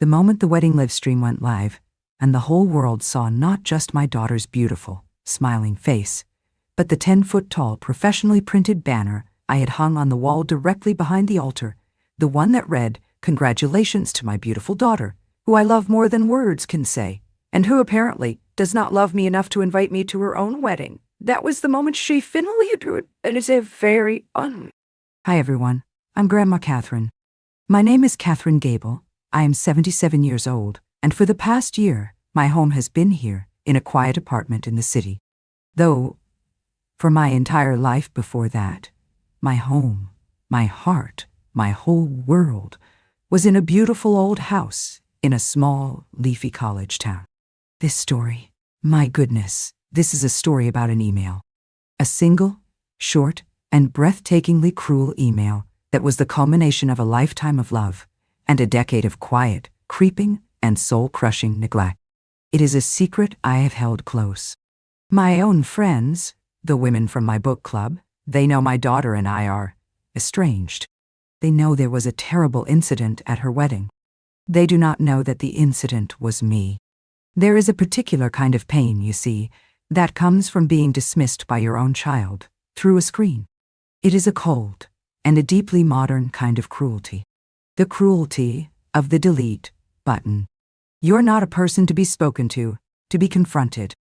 The moment the wedding livestream went live, and the whole world saw not just my daughter's beautiful, smiling face, but the 10-foot-tall, professionally printed banner I had hung on the wall directly behind the altar, the one that read, "Congratulations to my beautiful daughter, who I love more than words can say, and who apparently does not love me enough to invite me to her own wedding." That was the moment she finally drew it, and it's a very Hi everyone, I'm Grandma Catherine. My name is Catherine Gable. I am 77 years old, and for the past year, my home has been here, in a quiet apartment in the city. Though, for my entire life before that, my home, my heart, my whole world was in a beautiful old house in a small, leafy college town. This story, my goodness, this is a story about an email. A single, short, and breathtakingly cruel email that was the culmination of a lifetime of love and a decade of quiet, creeping, and soul-crushing neglect. It is a secret I have held close. My own friends, the women from my book club, they know my daughter and I are estranged. They know there was a terrible incident at her wedding. They do not know that the incident was me. There is a particular kind of pain, you see, that comes from being dismissed by your own child through a screen. It is a cold and a deeply modern kind of cruelty. The cruelty of the delete button. You're not a person to be spoken to be confronted.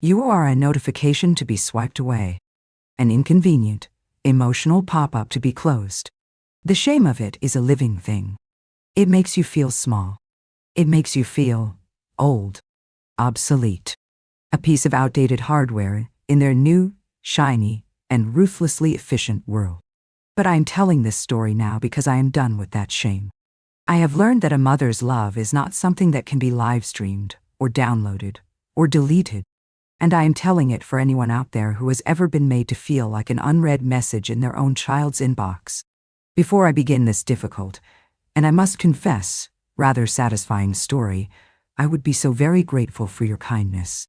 You are a notification to be swiped away. An inconvenient, emotional pop-up to be closed. The shame of it is a living thing. It makes you feel small. It makes you feel old, obsolete. A piece of outdated hardware in their new, shiny, and ruthlessly efficient world. But I am telling this story now because I am done with that shame. I have learned that a mother's love is not something that can be live-streamed, or downloaded, or deleted. And I am telling it for anyone out there who has ever been made to feel like an unread message in their own child's inbox. Before I begin this difficult, and I must confess, rather satisfying story, I would be so very grateful for your kindness.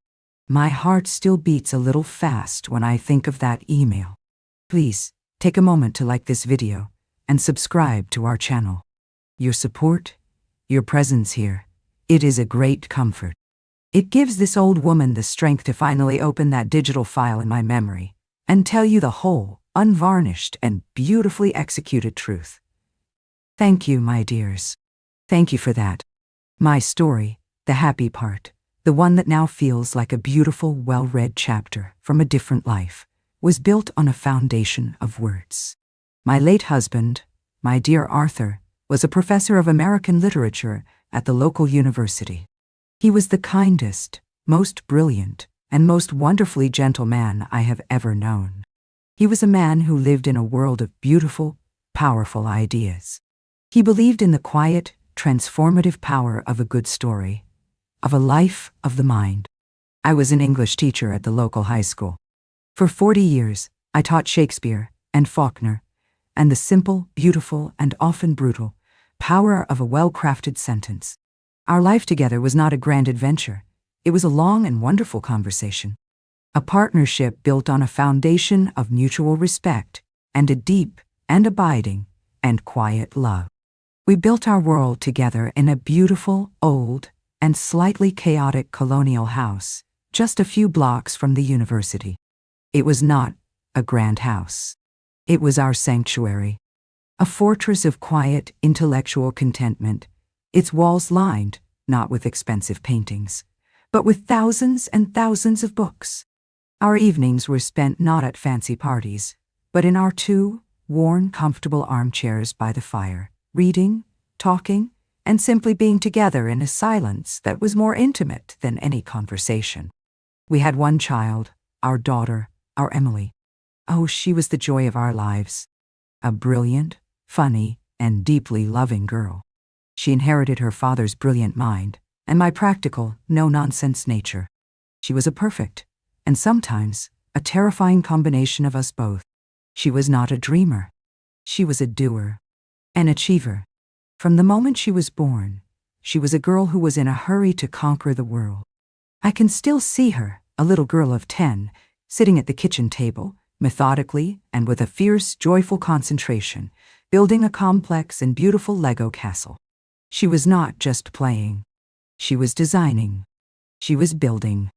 My heart still beats a little fast when I think of that email. Please, take a moment to like this video and subscribe to our channel. Your support, your presence here, it is a great comfort. It gives this old woman the strength to finally open that digital file in my memory and tell you the whole, unvarnished, and beautifully executed truth. Thank you, my dears. Thank you for that. My story, the happy part, the one that now feels like a beautiful, well-read chapter from a different life, was built on a foundation of words. My late husband, my dear Arthur, was a professor of American literature at the local university. He was the kindest, most brilliant, and most wonderfully gentle man I have ever known. He was a man who lived in a world of beautiful, powerful ideas. He believed in the quiet, transformative power of a good story, of a life of the mind. I was an English teacher at the local high school. For 40 years, I taught Shakespeare and Faulkner, and the simple, beautiful, and often brutal power of a well-crafted sentence. Our life together was not a grand adventure. It was a long and wonderful conversation. A partnership built on a foundation of mutual respect and a deep and abiding and quiet love. We built our world together in a beautiful, old, and slightly chaotic colonial house, just a few blocks from the university. It was not a grand house. It was our sanctuary, a fortress of quiet, intellectual contentment, its walls lined, not with expensive paintings, but with thousands and thousands of books. Our evenings were spent not at fancy parties, but in our two worn, comfortable armchairs by the fire, reading, talking, and simply being together in a silence that was more intimate than any conversation. We had one child, our daughter, our Emily. Oh, she was the joy of our lives. A brilliant, funny, and deeply loving girl. She inherited her father's brilliant mind and my practical, no-nonsense nature. She was a perfect, and sometimes, a terrifying combination of us both. She was not a dreamer. She was a doer, an achiever. From the moment she was born, she was a girl who was in a hurry to conquer the world. I can still see her, a little girl of 10, sitting at the kitchen table, methodically and with a fierce, joyful concentration, building a complex and beautiful Lego castle. She was not just playing. She was designing. She was building.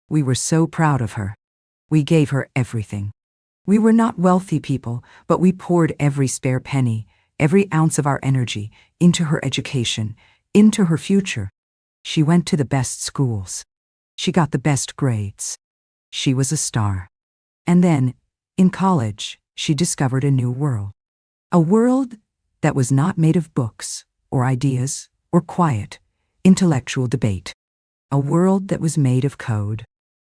We were so proud of her. We gave her everything. We were not wealthy people, but we poured every spare penny, every ounce of our energy, into her education, into her future. She went to the best schools. She got the best grades. She was a star. And then, in college, she discovered a new world. A world that was not made of books, or ideas, or quiet, intellectual debate. A world that was made of code.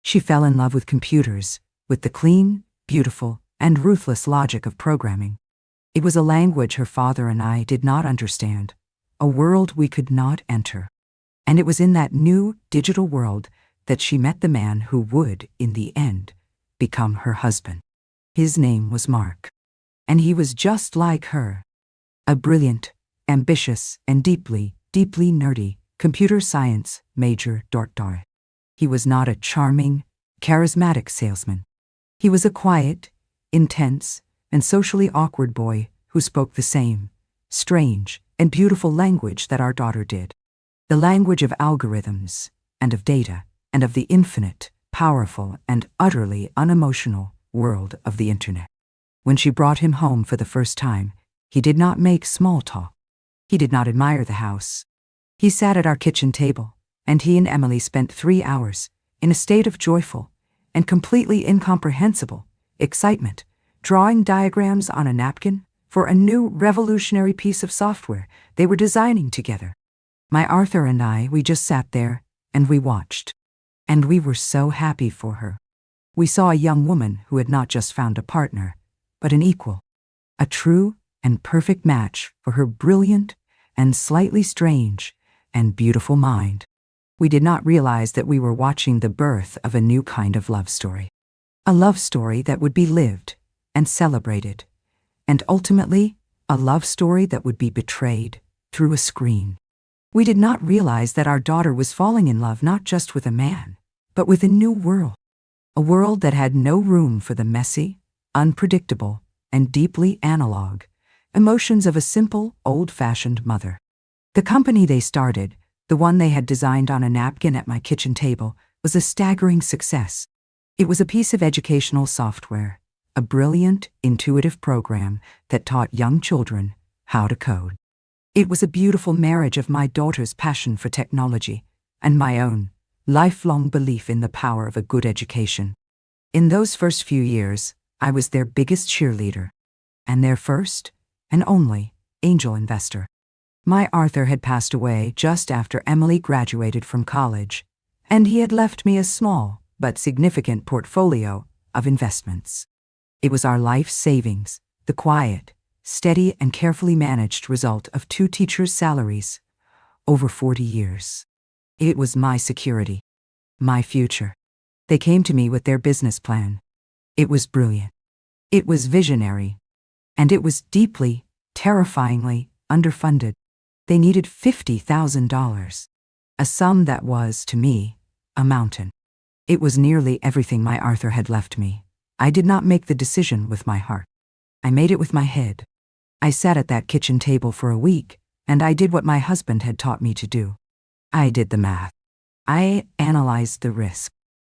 She fell in love with computers, with the clean, beautiful, and ruthless logic of programming. It was a language her father and I did not understand, a world we could not enter. And it was in that new digital world that she met the man who would, in the end, become her husband. His name was Mark. And he was just like her. A brilliant, ambitious, and deeply, deeply nerdy computer science major. He was not a charming, charismatic salesman. He was a quiet, intense, and socially awkward boy who spoke the same strange and beautiful language that our daughter did. The language of algorithms, and of data, and of the infinite, powerful, and utterly unemotional world of the internet. When she brought him home for the first time, he did not make small talk. He did not admire the house. He sat at our kitchen table, and he and Emily spent 3 hours, in a state of joyful and completely incomprehensible excitement, drawing diagrams on a napkin for a new revolutionary piece of software they were designing together. My Arthur and I, we just sat there, and we watched. And we were so happy for her. We saw a young woman who had not just found a partner, but an equal, a true and perfect match for her brilliant and slightly strange and beautiful mind. We did not realize that we were watching the birth of a new kind of love story. A love story that would be lived and celebrated, and ultimately, a love story that would be betrayed through a screen. We did not realize that our daughter was falling in love not just with a man, but with a new world. A world that had no room for the messy, unpredictable, and deeply analog emotions of a simple, old-fashioned mother. The company they started, the one they had designed on a napkin at my kitchen table, was a staggering success. It was a piece of educational software, a brilliant, intuitive program that taught young children how to code. It was a beautiful marriage of my daughter's passion for technology and my own lifelong belief in the power of a good education. In those first few years, I was their biggest cheerleader, and their first and only angel investor. My Arthur had passed away just after Emily graduated from college, and he had left me a small but significant portfolio of investments. It was our life savings, the quiet, steady, and carefully managed result of 2 teachers' salaries over 40 years. It was my security, my future. They came to me with their business plan. It was brilliant. It was visionary. And it was deeply, terrifyingly underfunded. They needed $50,000, a sum that was, to me, a mountain. It was nearly everything my Arthur had left me. I did not make the decision with my heart. I made it with my head. I sat at that kitchen table for a week, and I did what my husband had taught me to do. I did the math. I analyzed the risk.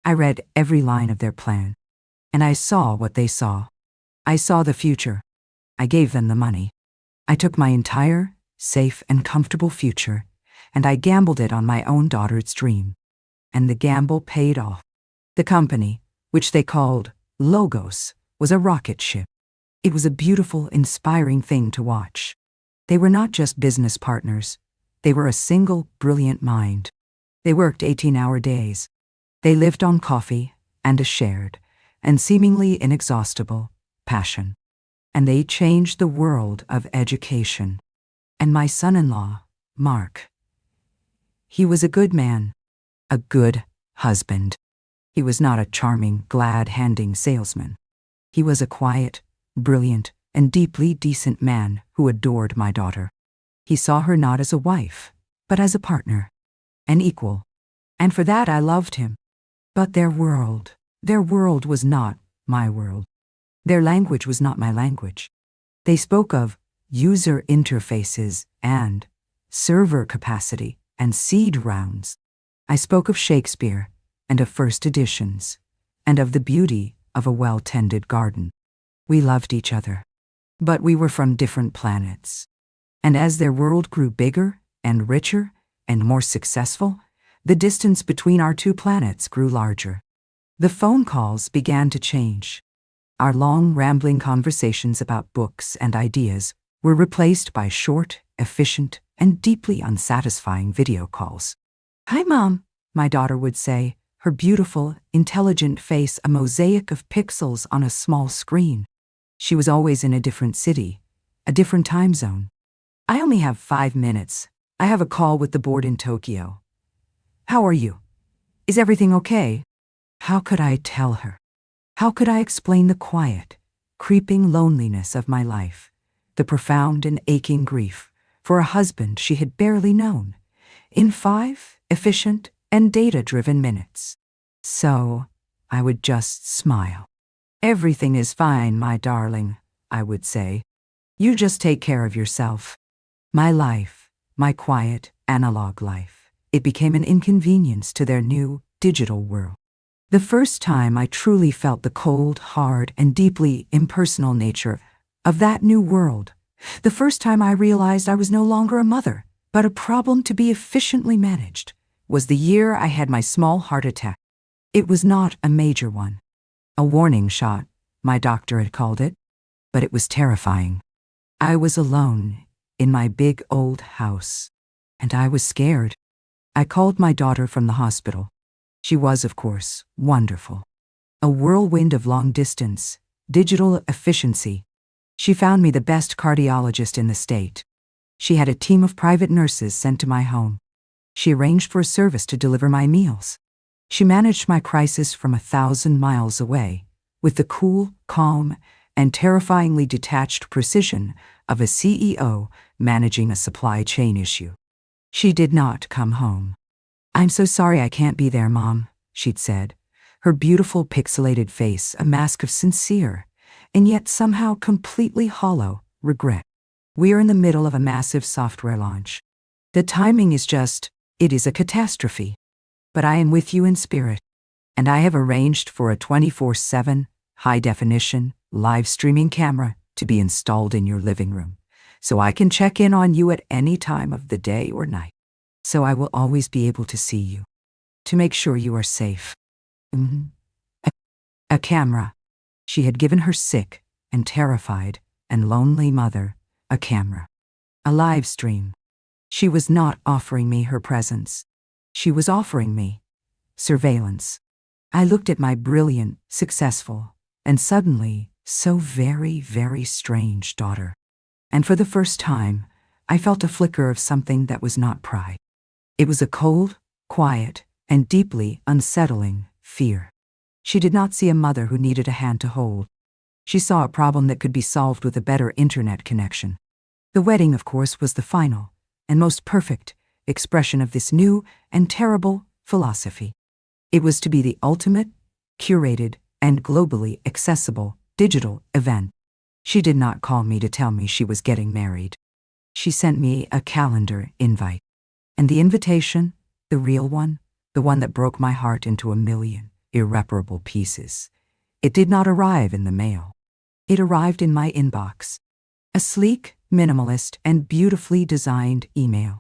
I read every line of their plan. And I saw what they saw. I saw the future. I gave them the money. I took my entire, safe and comfortable future, and I gambled it on my own daughter's dream. And the gamble paid off. The company, which they called Logos, was a rocket ship. It was a beautiful, inspiring thing to watch. They were not just business partners. They were a single, brilliant mind. They worked 18-hour days. They lived on coffee and a shared, and seemingly inexhaustible, passion. And they changed the world of education. And my son-in-law, Mark, he was a good man, a good husband. He was not a charming, glad-handing salesman. He was a quiet, brilliant, and deeply decent man who adored my daughter. He saw her not as a wife, but as a partner, an equal. And for that I loved him. But their world was not my world. Their language was not my language. They spoke of user interfaces and server capacity, and seed rounds. I spoke of Shakespeare, and of first editions, and of the beauty of a well-tended garden. We loved each other, but we were from different planets. And as their world grew bigger and richer and more successful, the distance between our two planets grew larger. The phone calls began to change. Our long, rambling conversations about books and ideas were replaced by short, efficient, and deeply unsatisfying video calls. "Hi, Mom," my daughter would say, her beautiful, intelligent face a mosaic of pixels on a small screen. She was always in a different city, a different time zone. "I only have 5 minutes. I have a call with the board in Tokyo. How are you? Is everything okay?" How could I tell her? How could I explain the quiet, creeping loneliness of my life, the profound and aching grief for a husband she had barely known, in 5 efficient and data-driven minutes? So I would just smile. "Everything is fine, my darling," I would say. "You just take care of yourself." My life, my quiet, analog life, it became an inconvenience to their new, digital world. The first time I truly felt the cold, hard, and deeply impersonal nature of that new world. The first time I realized I was no longer a mother, but a problem to be efficiently managed, was the year I had my small heart attack. It was not a major one. A warning shot, my doctor had called it, but it was terrifying. I was alone in my big old house, and I was scared. I called my daughter from the hospital. She was, of course, wonderful. A whirlwind of long distance, digital efficiency. She found me the best cardiologist in the state. She had a team of private nurses sent to my home. She arranged for a service to deliver my meals. She managed my crisis from 1,000 miles away, with the cool, calm, and terrifyingly detached precision of a CEO managing a supply chain issue. She did not come home. "I'm so sorry I can't be there, Mom," she'd said, her beautiful pixelated face a mask of sincere, and yet somehow completely hollow, regret. "We are in the middle of a massive software launch. The timing is it is a catastrophe. But I am with you in spirit, and I have arranged for a 24/7, high-definition, live streaming camera to be installed in your living room, so I can check in on you at any time of the day or night. So I will always be able to see you, to make sure you are safe." A camera. She had given her sick and terrified and lonely mother a camera. A live stream. She was not offering me her presence. She was offering me surveillance. I looked at my brilliant, successful, and suddenly so very, very strange daughter. And for the first time, I felt a flicker of something that was not pride. It was a cold, quiet, and deeply unsettling fear. She did not see a mother who needed a hand to hold. She saw a problem that could be solved with a better internet connection. The wedding, of course, was the final and most perfect expression of this new and terrible philosophy. It was to be the ultimate, curated, and globally accessible digital event. She did not call me to tell me she was getting married. She sent me a calendar invite. And the invitation, the real one, the one that broke my heart into a million irreparable pieces, it did not arrive in the mail. It arrived in my inbox. A sleek, minimalist, and beautifully designed email.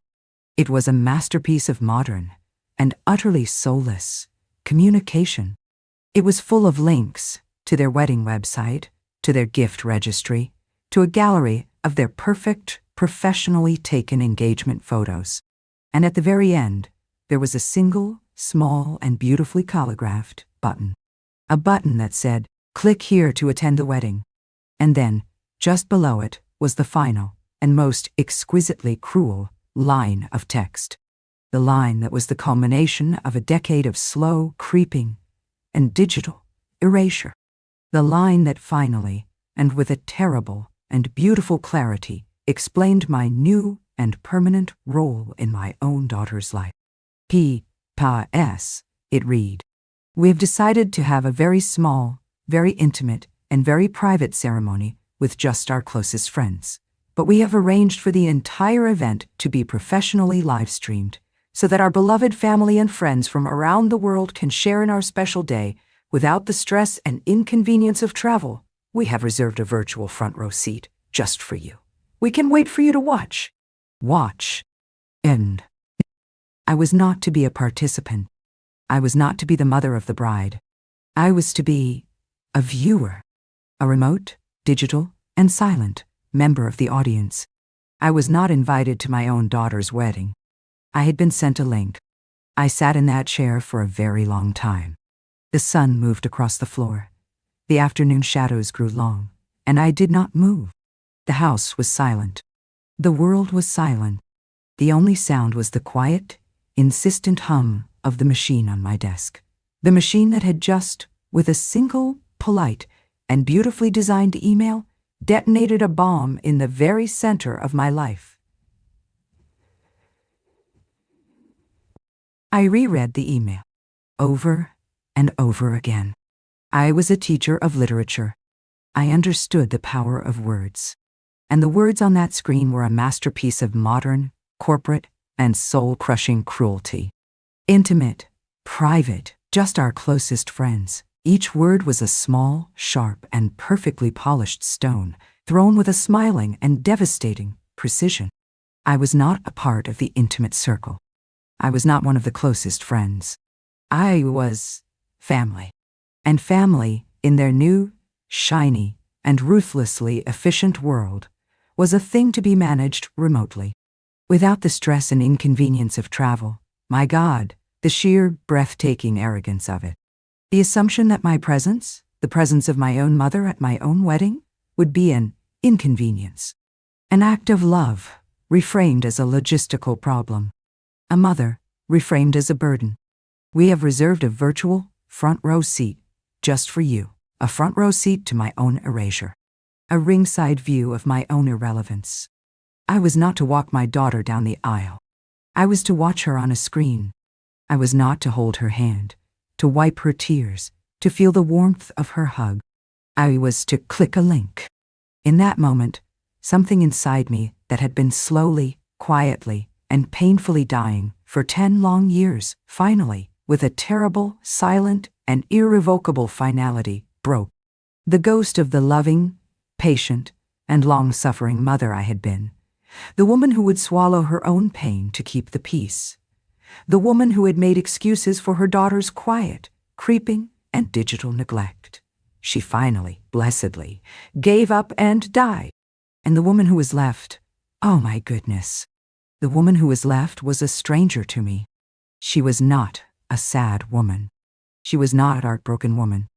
It was a masterpiece of modern and utterly soulless communication. It was full of links to their wedding website, to their gift registry, to a gallery of their perfect, professionally taken engagement photos. And at the very end, there was a single, small, and beautifully calligraphed button. A button that said, "Click here to attend the wedding." And then, just below it, was the final and most exquisitely cruel line of text. The line that was the culmination of a decade of slow, creeping, and digital erasure. The line that finally, and with a terrible and beautiful clarity, explained my new and permanent role in my own daughter's life. P.S. It read, "We have decided to have a very small, very intimate, and very private ceremony with just our closest friends. but we have arranged for the entire event to be professionally live-streamed, so that our beloved family and friends from around the world can share in our special day without the stress and inconvenience of travel. We have reserved a virtual front row seat just for you. We can wait for you to watch. Watch. End. I was not to be a participant. I was not to be the mother of the bride. I was to be a viewer, a remote, digital, and silent member of the audience. I was not invited to my own daughter's wedding. I had been sent a link. I sat in that chair for a very long time. The sun moved across the floor. The afternoon shadows grew long, and I did not move. The house was silent. The world was silent. The only sound was the quiet, insistent hum of the machine on my desk. The machine that had just, with a single, polite, and beautifully designed email, detonated a bomb in the very center of my life. I reread the email, over and over again. I was a teacher of literature. I understood the power of words. And the words on that screen were a masterpiece of modern, corporate, and soul-crushing cruelty. Intimate, private, just our closest friends. Each word was a small, sharp, and perfectly polished stone, thrown with a smiling and devastating precision. I was not a part of the intimate circle. I was not one of the closest friends. I was family. And family, in their new, shiny, and ruthlessly efficient world, was a thing to be managed remotely. Without the stress and inconvenience of travel. My God, the sheer, breathtaking arrogance of it. The assumption that my presence, the presence of my own mother at my own wedding, would be an inconvenience. An act of love, reframed as a logistical problem. A mother, reframed as a burden. We have reserved a virtual, front row seat, just for you. A front row seat to my own erasure. A ringside view of my own irrelevance. I was not to walk my daughter down the aisle. I was to watch her on a screen. I was not to hold her hand, to wipe her tears, to feel the warmth of her hug. I was to click a link. In that moment, something inside me that had been slowly, quietly, and painfully dying for 10 long years, finally, with a terrible, silent, and irrevocable finality, broke. The ghost of the loving, patient, and long-suffering mother I had been. The woman who would swallow her own pain to keep the peace. The woman who had made excuses for her daughter's quiet, creeping, and digital neglect. She finally, blessedly, gave up and died. And the woman who was left, oh my goodness. The woman who was left was a stranger to me. She was not a sad woman. She was not a heartbroken woman.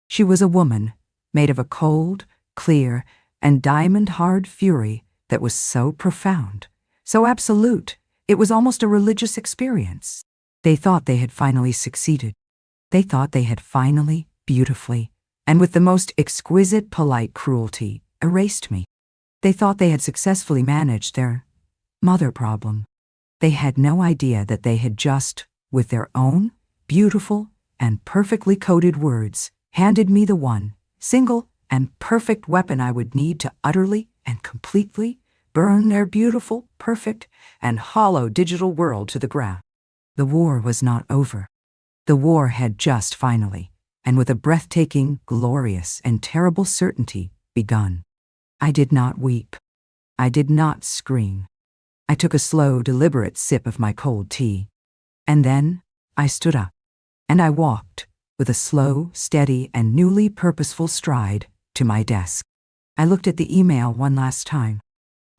She was a woman made of a cold, clear, and diamond-hard fury that was so profound, so absolute, it was almost a religious experience. They thought they had finally succeeded. They thought they had finally, beautifully, and with the most exquisite polite cruelty, erased me. They thought they had successfully managed their mother problem. They had no idea that they had just, with their own, beautiful, and perfectly coded words, handed me the one, single, and perfect weapon I would need to utterly and completely burn their beautiful, perfect, and hollow digital world to the ground. The war was not over. The war had just finally, and with a breathtaking, glorious, and terrible certainty, begun. I did not weep. I did not scream. I took a slow, deliberate sip of my cold tea. And then I stood up, and I walked, with a slow, steady, and newly purposeful stride, to my desk. I looked at the email one last time.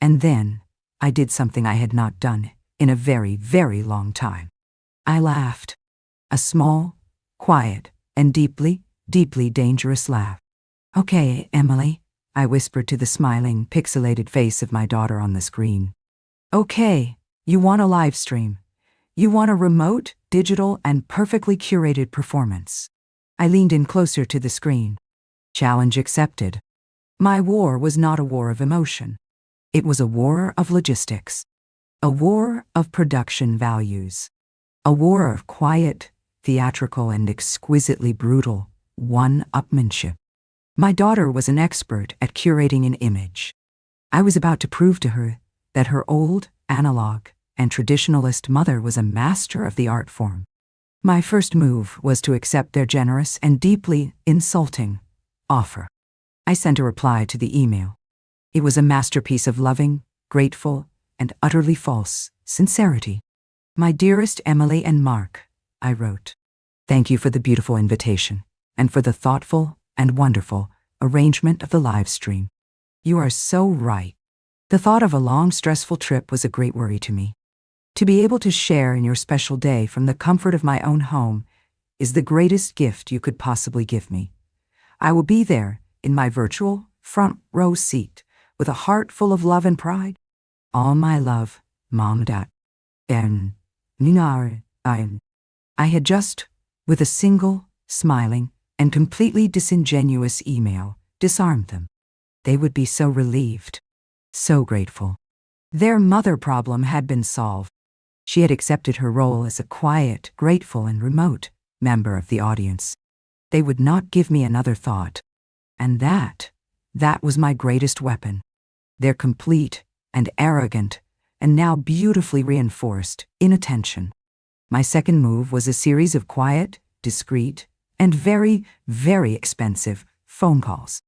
And then I did something I had not done in a very, very long time. I laughed. A small, quiet, and deeply, deeply dangerous laugh. Okay, Emily, I whispered to the smiling, pixelated face of my daughter on the screen. Okay, you want a live stream. You want a remote, digital, and perfectly curated performance. I leaned in closer to the screen. Challenge accepted. My war was not a war of emotion. It was a war of logistics. A war of production values. A war of quiet, theatrical, and exquisitely brutal one-upmanship. My daughter was an expert at curating an image. I was about to prove to her that her old, analog, and traditionalist mother was a master of the art form. My first move was to accept their generous and deeply insulting offer. I sent a reply to the email. It was a masterpiece of loving, grateful, and utterly false sincerity. "My dearest Emily and Mark," I wrote, "thank you for the beautiful invitation and for the thoughtful and wonderful arrangement of the live stream. You are so right. The thought of a long, stressful trip was a great worry to me. To be able to share in your special day from the comfort of my own home is the greatest gift you could possibly give me. I will be there in my virtual front row seat with a heart full of love and pride. All my love, Mom. I had just, with a single, smiling, and completely disingenuous email, disarmed them. They would be so relieved, so grateful. Their mother problem had been solved. She had accepted her role as a quiet, grateful, and remote member of the audience. They would not give me another thought. And that was my greatest weapon. Their complete and arrogant, and now beautifully reinforced, inattention. My second move was a series of quiet, discreet, and very, very expensive phone calls.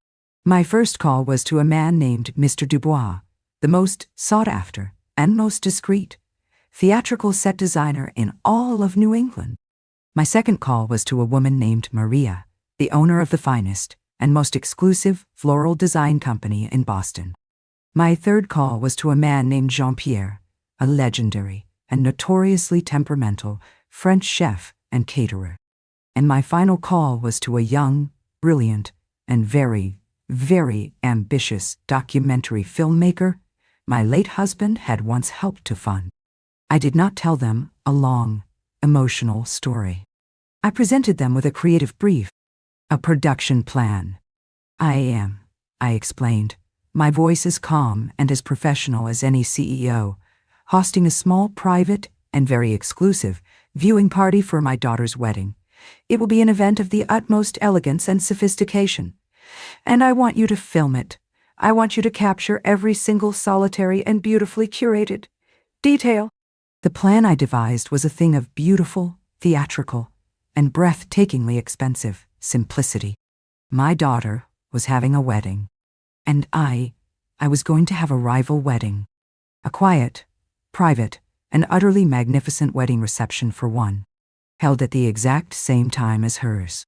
My first call was to a man named Mr. Dubois, the most sought-after and most discreet theatrical set designer in all of New England. My second call was to a woman named Maria, the owner of the finest and most exclusive floral design company in Boston. My third call was to a man named Jean-Pierre, a legendary and notoriously temperamental French chef and caterer. And my final call was to a young, brilliant, and very, very ambitious documentary filmmaker my late husband had once helped to fund. I did not tell them a long, emotional story. I presented them with a creative brief, a production plan. I explained, my voice as calm and as professional as any CEO, hosting a small, private, and very exclusive viewing party for my daughter's wedding. It will be an event of the utmost elegance and sophistication. And I want you to film it. I want you to capture every single solitary and beautifully curated detail. The plan I devised was a thing of beautiful, theatrical, and breathtakingly expensive simplicity. My daughter was having a wedding, and I was going to have a rival wedding. A quiet, private, and utterly magnificent wedding reception for one, held at the exact same time as hers.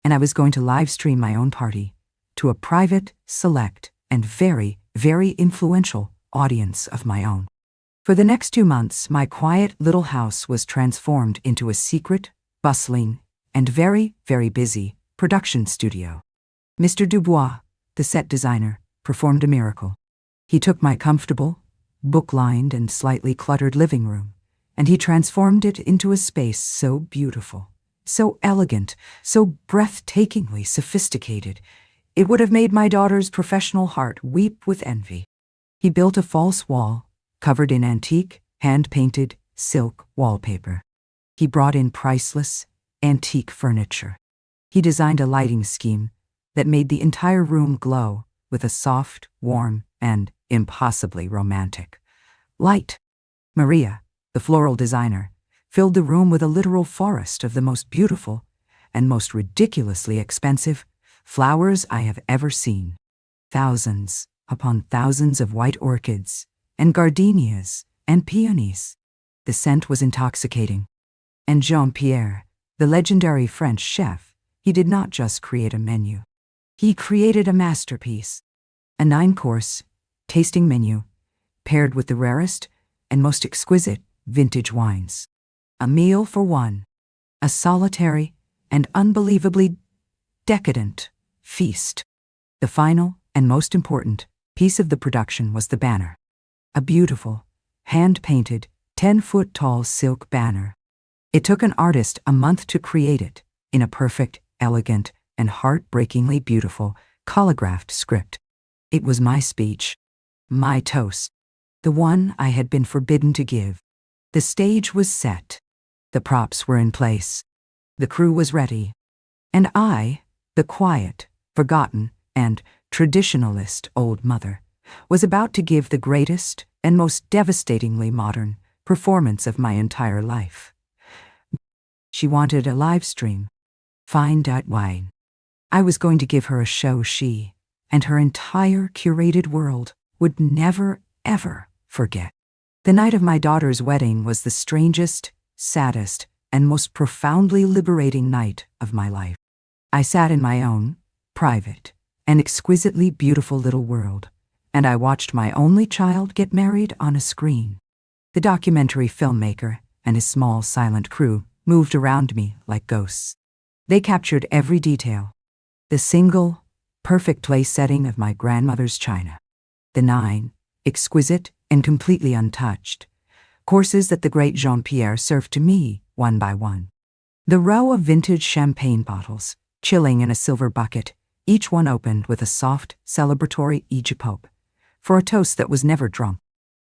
And I was going to live stream my own party to a private, select, and very, very influential audience of my own. For the next 2 months, my quiet little house was transformed into a secret, bustling, and very, very busy production studio. Mr. Dubois, the set designer, performed a miracle. He took my comfortable, book-lined, and slightly cluttered living room, and he transformed it into a space so beautiful, so elegant, so breathtakingly sophisticated, it would have made my daughter's professional heart weep with envy. He built a false wall, covered in antique, hand-painted silk wallpaper. He brought in priceless, antique furniture. He designed a lighting scheme that made the entire room glow with a soft, warm, and impossibly romantic light. Maria, the floral designer, filled the room with a literal forest of the most beautiful and most ridiculously expensive flowers I have ever seen. Thousands upon thousands of white orchids and gardenias and peonies. The scent was intoxicating. And Jean-Pierre, the legendary French chef, he did not just create a menu. He created a masterpiece, a 9-course tasting menu paired with the rarest and most exquisite vintage wines. A meal for one, a solitary and unbelievably decadent feast. The final and most important piece of the production was the banner. A beautiful, hand-painted, 10-foot-tall silk banner. It took an artist a month to create it in a perfect, elegant, and heartbreakingly beautiful calligraphed script. It was my speech, my toast, the one I had been forbidden to give. The stage was set. The props were in place. The crew was ready. And I, the quiet, forgotten, and traditionalist old mother, was about to give the greatest and most devastatingly modern performance of my entire life. She wanted a live stream. Fine wine. I was going to give her a show she and her entire curated world would never, ever forget. The night of my daughter's wedding was the strangest, saddest, and most profoundly liberating night of my life. I sat in my own, private, and exquisitely beautiful little world, and I watched my only child get married on a screen. The documentary filmmaker and his small silent crew moved around me like ghosts. They captured every detail. The single, perfect place setting of my grandmother's china. The 9, exquisite and completely untouched, courses that the great Jean-Pierre served to me one by one. The row of vintage champagne bottles, chilling in a silver bucket, each one opened with a soft, celebratory ejapope, for a toast that was never drunk.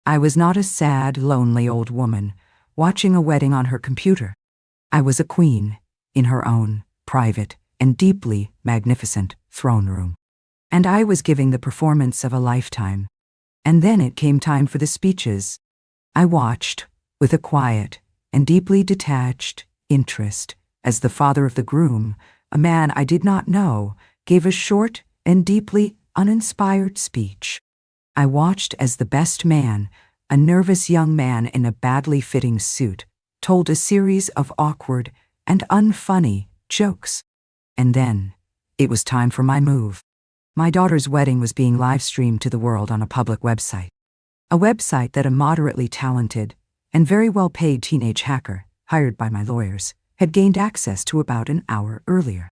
I was not a sad, lonely old woman watching a wedding on her computer. I was a queen in her own, private, and deeply magnificent throne room. And I was giving the performance of a lifetime. And then it came time for the speeches. I watched, with a quiet and deeply detached interest, as the father of the groom, a man I did not know, gave a short and deeply uninspired speech. I watched as the best man, a nervous young man in a badly fitting suit, told a series of awkward and unfunny jokes. And then, it was time for my move. My daughter's wedding was being live-streamed to the world on a public website. A website that a moderately talented and very well-paid teenage hacker, hired by my lawyers, had gained access to about an hour earlier.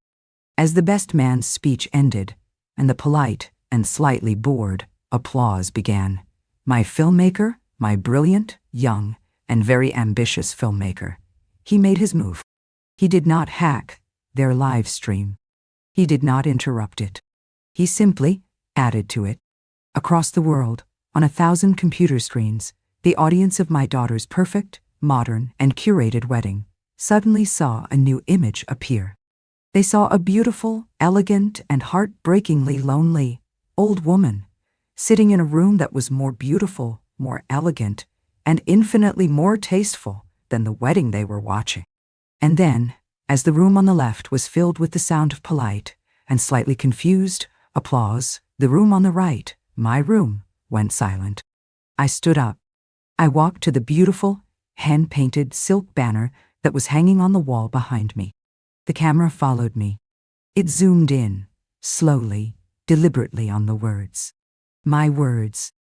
As the best man's speech ended, and the polite and slightly bored applause began, my filmmaker, my brilliant, young, and very ambitious filmmaker, he made his move. He did not hack their live stream. He did not interrupt it. He simply added to it. Across the world, on 1,000 computer screens, the audience of my daughter's perfect, modern, and curated wedding suddenly saw a new image appear. They saw a beautiful, elegant, and heartbreakingly lonely old woman sitting in a room that was more beautiful, more elegant, and infinitely more tasteful than the wedding they were watching. And then, as the room on the left was filled with the sound of polite and slightly confused applause, the room on the right, my room, went silent. I stood up. I walked to the beautiful, hand-painted silk banner that was hanging on the wall behind me. The camera followed me. It zoomed in, slowly, deliberately on the words. My words.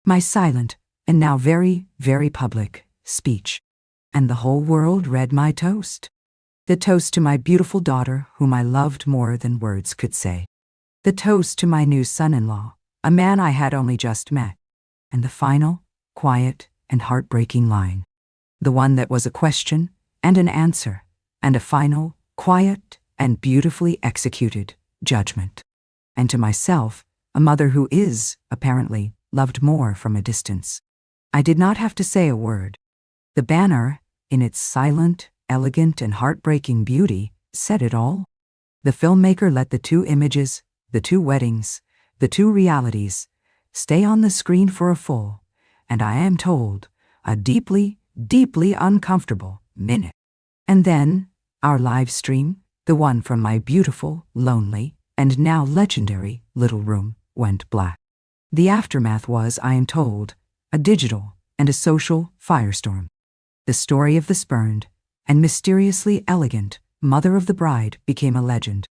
My silent, and now very, very public, speech. And the whole world read my toast. The toast to my beautiful daughter, whom I loved more than words could say. The toast to my new son-in-law, a man I had only just met. And the final, quiet, and heartbreaking line. The one that was a question and an answer, and a final, quiet, and beautifully executed judgment. And to myself, a mother who is, apparently, loved more from a distance. I did not have to say a word. The banner, in its silent, elegant, and heartbreaking beauty, said it all. The filmmaker let the 2 images, the 2 weddings, the 2 realities, stay on the screen for a full, and I am told, a deeply, deeply uncomfortable minute. And then, our live stream, the one from my beautiful, lonely, and now legendary little room, went black. The aftermath was, I am told, a digital and a social firestorm. The story of the spurned and mysteriously elegant mother of the bride became a legend.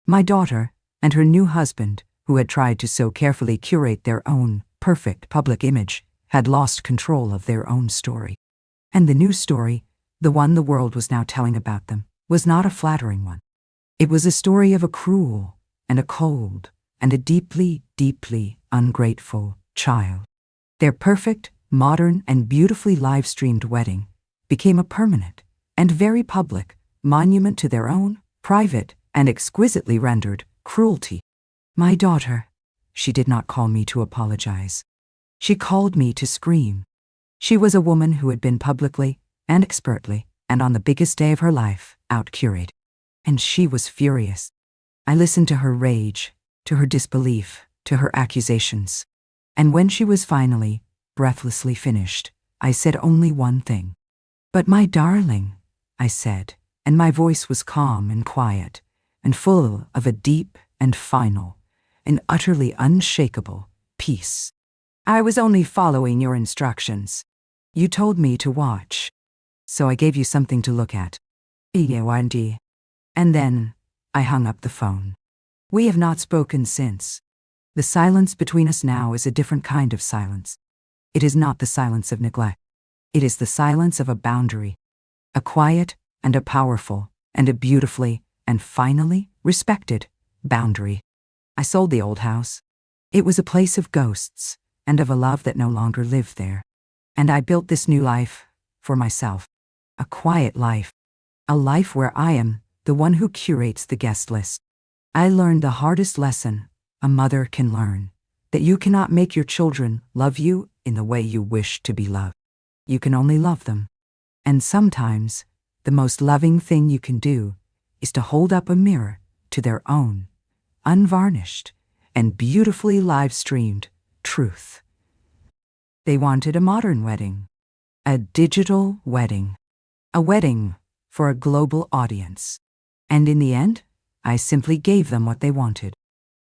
My daughter and her new husband, who had tried to so carefully curate their own perfect public image, had lost control of their own story. And the new story, the one the world was now telling about them, was not a flattering one. It was a story of a cruel and a cold and a deeply, deeply ungrateful child. Their perfect, modern, and beautifully live-streamed wedding became a permanent and very public monument to their own private and exquisitely rendered cruelty. My daughter, she did not call me to apologize. She called me to scream. She was a woman who had been publicly and expertly, and on the biggest day of her life, out-curated. And she was furious. I listened to her rage, to her disbelief, to her accusations. And when she was finally, breathlessly finished, I said only one thing. "But my darling," I said, and my voice was calm and quiet, and full of a deep and final, and utterly unshakable peace. "I was only following your instructions. You told me to watch. So I gave you something to look at." And then I hung up the phone. We have not spoken since. The silence between us now is a different kind of silence. It is not the silence of neglect. It is the silence of a boundary, a quiet and a powerful and a beautifully and finally respected boundary. I sold the old house. It was a place of ghosts and of a love that no longer lived there. And I built this new life for myself. A quiet life. A life where I am the one who curates the guest list. I learned the hardest lesson a mother can learn, that you cannot make your children love you in the way you wish to be loved. You can only love them. And sometimes, the most loving thing you can do is to hold up a mirror to their own, unvarnished, and beautifully live-streamed truth. They wanted a modern wedding, a digital wedding, a wedding for a global audience. And in the end, I simply gave them what they wanted.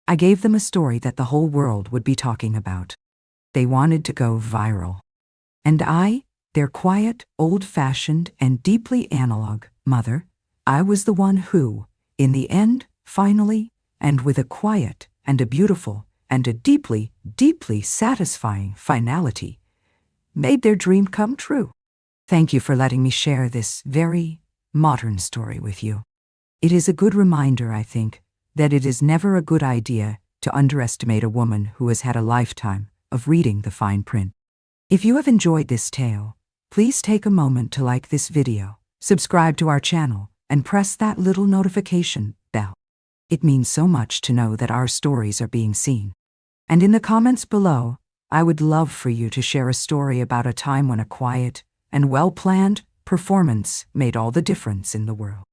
I gave them a story that the whole world would be talking about. They wanted to go viral. And I, their quiet, old-fashioned, and deeply analog mother, I was the one who, in the end, finally, and with a quiet and a beautiful and a deeply, deeply satisfying finality, made their dream come true. Thank you for letting me share this very modern story with you. It is a good reminder, I think, that it is never a good idea to underestimate a woman who has had a lifetime of reading the fine print. If you have enjoyed this tale, please take a moment to like this video, subscribe to our channel, and press that little notification bell. It means so much to know that our stories are being seen. And in the comments below, I would love for you to share a story about a time when a quiet and well-planned performance made all the difference in the world.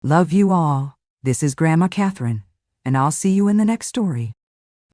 Love you all. This is Grandma Catherine, and I'll see you in the next story.